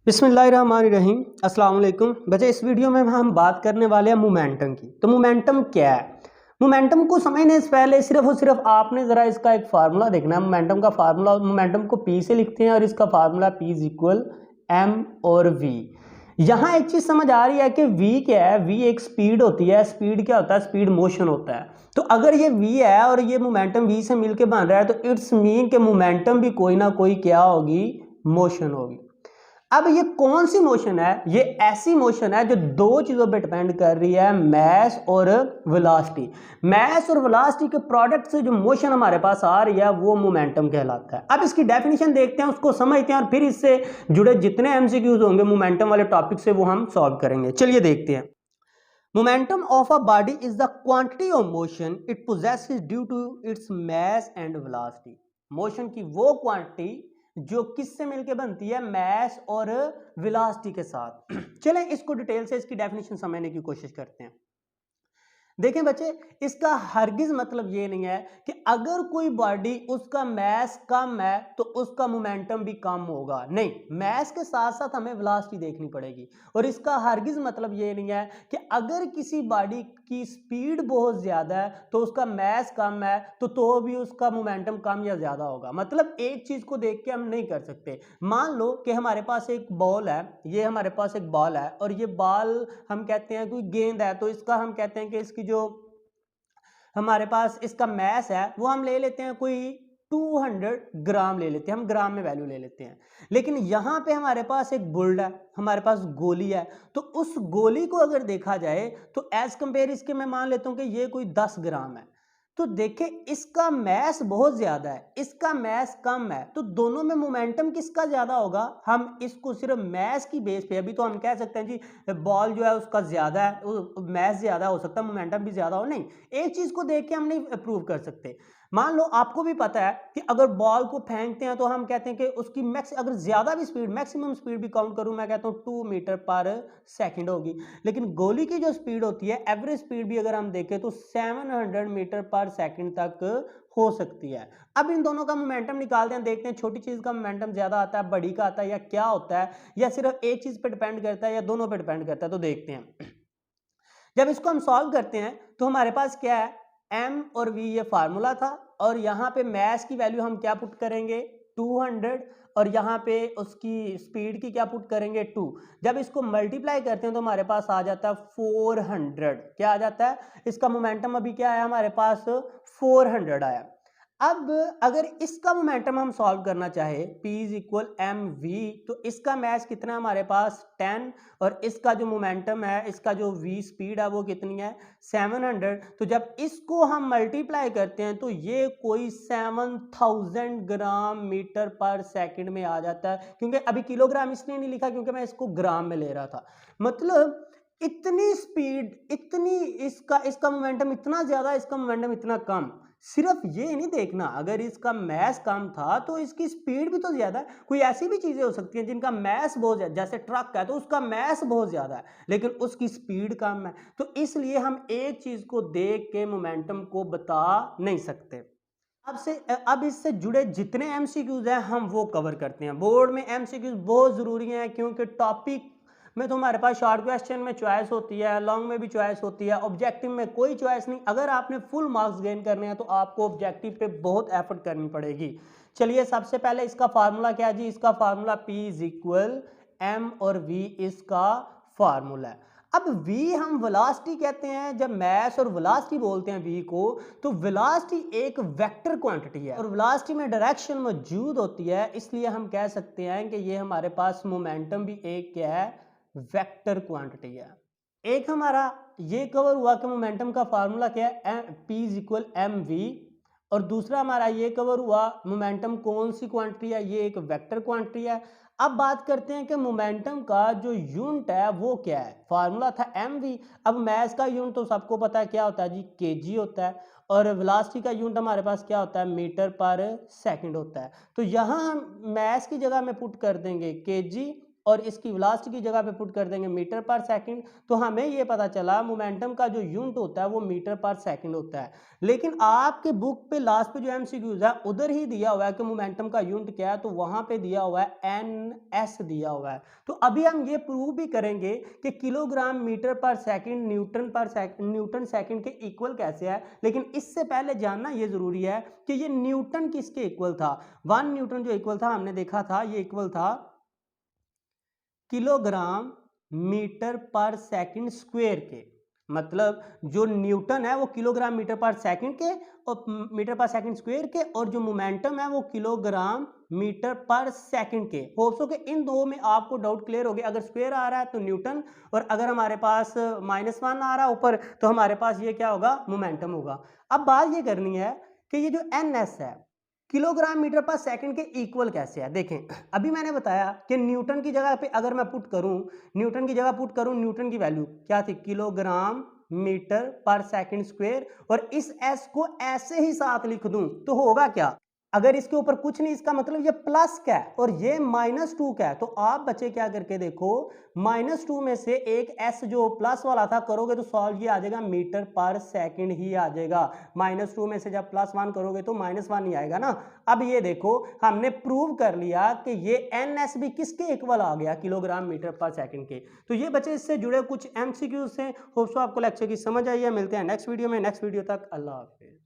बिस्मिल्लाहिर्रहमानिर्रहीम अस्सलाम वालेकुम बच्चे। इस वीडियो में हम बात करने वाले हैं मोमेंटम की। तो मोमेंटम क्या है? मोमेंटम को समझने से पहले सिर्फ और सिर्फ आपने ज़रा इसका एक फार्मूला देखना है। मोमेंटम का फार्मूला, मोमेंटम को पी से लिखते हैं और इसका formula P is equal M और वी। यहाँ एक चीज़ समझ आ रही है कि वी क्या है। वी एक स्पीड होती है। स्पीड क्या होता है? स्पीड मोशन होता है। तो अगर ये वी है और ये मोमेंटम वी से मिलके बन रहा है तो इट्स मीन के मोमेंटम भी कोई ना कोई क्या होगी? मोशन होगी। अब ये कौन सी मोशन है? ये ऐसी मोशन है जो दो चीजों पे डिपेंड कर रही है, मैस और वेलोसिटी। मैस और वेलोसिटी के प्रोडक्ट से जो मोशन हमारे पास आ रही है वो मोमेंटम कहलाता है। अब इसकी डेफिनेशन देखते हैं, उसको समझते हैं और फिर इससे जुड़े जितने एमसीक्यूज होंगे मोमेंटम वाले टॉपिक से वो हम सॉल्व करेंगे। चलिए देखते हैं। Momentum of a body is the quantity of motion it possesses due to its mass and velocity. Motion की वो क्वांटिटी जो किससे मिलके बनती है? मैस और वेलोसिटी के साथ। चलें इसको डिटेल से इसकी डेफिनेशन समझने की कोशिश करते हैं। देखें बच्चे, इसका हरगिज मतलब ये नहीं है कि अगर कोई बॉडी उसका मैस कम है तो उसका मोमेंटम भी कम होगा। नहीं, मैस के साथ साथ हमें वेलोसिटी देखनी पड़ेगी। और इसका हरगिज मतलब ये नहीं है कि अगर किसी बॉडी की स्पीड बहुत ज्यादा है तो उसका मैस कम है तो भी उसका मोमेंटम कम या ज्यादा होगा। मतलब एक चीज को देख के हम नहीं कर सकते। मान लो कि हमारे पास एक बॉल है, ये हमारे पास एक बॉल है और ये बॉल हम कहते हैं कोई गेंद है, तो इसका हम कहते हैं कि इसकी जो हमारे पास इसका मैस है वो हम ले लेते हैं कोई 200 ग्राम ले लेते हैं, हम ग्राम में वैल्यू ले लेते हैं। लेकिन यहाँ पे हमारे पास एक बुल्ड है, हमारे पास गोली है, तो उस गोली को अगर देखा जाए तो एज कंपेयर इसके मैं मान लेता हूँ कि ये कोई 10 ग्राम है। तो देखें इसका मैस बहुत ज्यादा है, इसका मैस कम है, तो दोनों में मोमेंटम किसका ज्यादा होगा? हम इसको सिर्फ मैस की बेस पे, अभी तो हम कह सकते हैं जी बॉल जो है उसका ज्यादा है, मैस ज्यादा हो सकता है, मोमेंटम भी ज्यादा हो। नहीं, एक चीज को देख के हम नहीं प्रूव कर सकते। मान लो आपको भी पता है कि अगर बॉल को फेंकते हैं तो हम कहते हैं कि उसकी मैक्स अगर ज्यादा भी स्पीड, मैक्सिमम स्पीड भी काउंट करूं मैं कहता हूं 2 मीटर पर सेकंड होगी। लेकिन गोली की जो स्पीड होती है, एवरेज स्पीड भी अगर हम देखें तो 700 मीटर पर सेकंड तक हो सकती है। अब इन दोनों का मोमेंटम निकालते हैं, देखते हैं छोटी चीज का मोमेंटम ज्यादा आता है, बड़ी का आता है, या क्या होता है, या सिर्फ एक चीज पे डिपेंड करता है या दोनों पे डिपेंड करता है। तो देखते हैं। जब इसको हम सॉल्व करते हैं तो हमारे पास क्या है? एम और वी ये फार्मूला था और यहाँ पे मैस की वैल्यू हम क्या पुट करेंगे? 200, और यहाँ पे उसकी स्पीड की क्या पुट करेंगे? 2। जब इसको मल्टीप्लाई करते हैं तो हमारे पास आ जाता है 400। क्या आ जाता है? इसका मोमेंटम अभी क्या है हमारे पास? 400 आया। अब अगर इसका मोमेंटम हम सॉल्व करना चाहे, P is equal M V, तो इसका मैस कितना है हमारे पास? 10, और इसका जो मोमेंटम है, इसका जो v स्पीड है वो कितनी है? 700। तो जब इसको हम मल्टीप्लाई करते हैं तो ये कोई 7000 ग्राम मीटर पर सेकंड में आ जाता है। क्योंकि अभी किलोग्राम इसलिए नहीं लिखा क्योंकि मैं इसको ग्राम में ले रहा था। मतलब इतनी स्पीड, इतनी इसका इसका मोमेंटम इतना ज्यादा, इसका मोमेंटम इतना कम। सिर्फ ये नहीं देखना, अगर इसका मैस कम था तो इसकी स्पीड भी तो ज्यादा है। कोई ऐसी भी चीजें हो सकती हैं जिनका मैस बहुत ज्यादा, जैसे ट्रक है तो उसका मैस बहुत ज्यादा है लेकिन उसकी स्पीड कम है। तो इसलिए हम एक चीज को देख के मोमेंटम को बता नहीं सकते। अब इससे जुड़े जितने एमसीक्यूज हैं हम वो कवर करते हैं। बोर्ड में एमसीक्यूज बहुत जरूरी हैं क्योंकि टॉपिक में तो हमारे पास शॉर्ट क्वेश्चन में चॉइस होती है, लॉन्ग में भी चॉइस होती है, ऑब्जेक्टिव में कोई चॉइस नहीं। अगर आपने फुल मार्क्स गेन करने हैं तो आपको ऑब्जेक्टिव पे बहुत एफर्ट करनी पड़ेगी। चलिए सबसे पहले इसका फार्मूला क्या है जी? इसका formula P is equal M और V इसका फार्मूला है। अब v हम वेलोसिटी कहते हैं। जब मैस और वेलोसिटी बोलते हैं v को, तो वेलोसिटी एक वेक्टर क्वांटिटी है और वेलोसिटी में डायरेक्शन मौजूद होती है, इसलिए हम कह सकते हैं कि ये हमारे पास मोमेंटम भी एक क्या है? वेक्टर क्वांटिटी है। एक हमारा ये कवर हुआ कि मोमेंटम का फार्मूला क्या है? P is equal M V, और दूसरा हमारा ये कवर हुआ मोमेंटम कौन सी क्वांटिटी है? ये एक वेक्टर क्वांटिटी है। अब बात करते हैं कि मोमेंटम का जो यूनिट है वो क्या है? फार्मूला था एम वी। अब मैस का यूनिट तो सबको पता है क्या होता है जी? केजी होता है। और वेलोसिटी का यूनिट हमारे पास क्या होता है? मीटर पर सेकंड होता है। तो यहाँ हम मैस की जगह में पुट कर देंगे केजी और इसकी वेलोसिटी की जगह पे पुट कर देंगे मीटर पर सेकंड, तो हमें ये पता चला मोमेंटम का जो यूनिट होता है वो मीटर पर सेकंड होता है। लेकिन आपके बुक पे लास्ट पे जो एमसीक्यूज है उधर ही दिया हुआ है कि मोमेंटम का यूनिट क्या है, तो वहां पे दिया हुआ है एनएस दिया हुआ है। तो अभी हम ये प्रूव भी करेंगे कि किलोग्राम मीटर पर सेकंड न्यूटन सेकंड के इक्वल कैसे है। लेकिन इससे पहले जानना ये जरूरी है कि ये न्यूटन किसके इक्वल था। 1 न्यूटन जो इक्वल था हमने देखा था, ये इक्वल था किलोग्राम मीटर पर सेकंड स्क्वायर के। मतलब जो न्यूटन है वो किलोग्राम मीटर पर सेकंड के और मीटर पर सेकंड स्क्वायर के, और जो मोमेंटम है वो किलोग्राम मीटर पर सेकंड के। होप सो कि इन दो में आपको डाउट क्लियर हो गया। अगर स्क्वायर आ रहा है तो न्यूटन, और अगर हमारे पास -1 आ रहा है ऊपर, तो हमारे पास ये क्या होगा, मोमेंटम होगा। अब बात ये करनी है कि ये जो एनएस है किलोग्राम मीटर पर सेकंड के इक्वल कैसे है। देखें, अभी मैंने बताया कि न्यूटन की जगह पे अगर मैं पुट करूं, न्यूटन की जगह पुट करूं, न्यूटन की वैल्यू क्या थी, किलोग्राम मीटर पर सेकंड स्क्वायर, और इस एस को ऐसे ही साथ लिख दूं तो होगा क्या, अगर इसके ऊपर कुछ नहीं, इसका मतलब ये प्लस का है और ये -2 का है। तो आप बच्चे क्या करके देखो, -2 में से एक एस जो प्लस वाला था करोगे तो सॉल्व ये आ जाएगा मीटर पर सेकंड ही आ जाएगा। -2 में से जब +1 करोगे तो -1 ही आएगा ना। अब ये देखो हमने प्रूव कर लिया कि ये एनएस भी किसके इक्वल आ गया, किलोग्राम मीटर पर सेकंड के। तो ये बच्चे इससे जुड़े कुछ एमसीक्यूज हैं। होप सो आपको लेक्चर की समझ आई है। मिलते हैं नेक्स्ट वीडियो में। नेक्स्ट वीडियो तक अल्लाह हाफिज।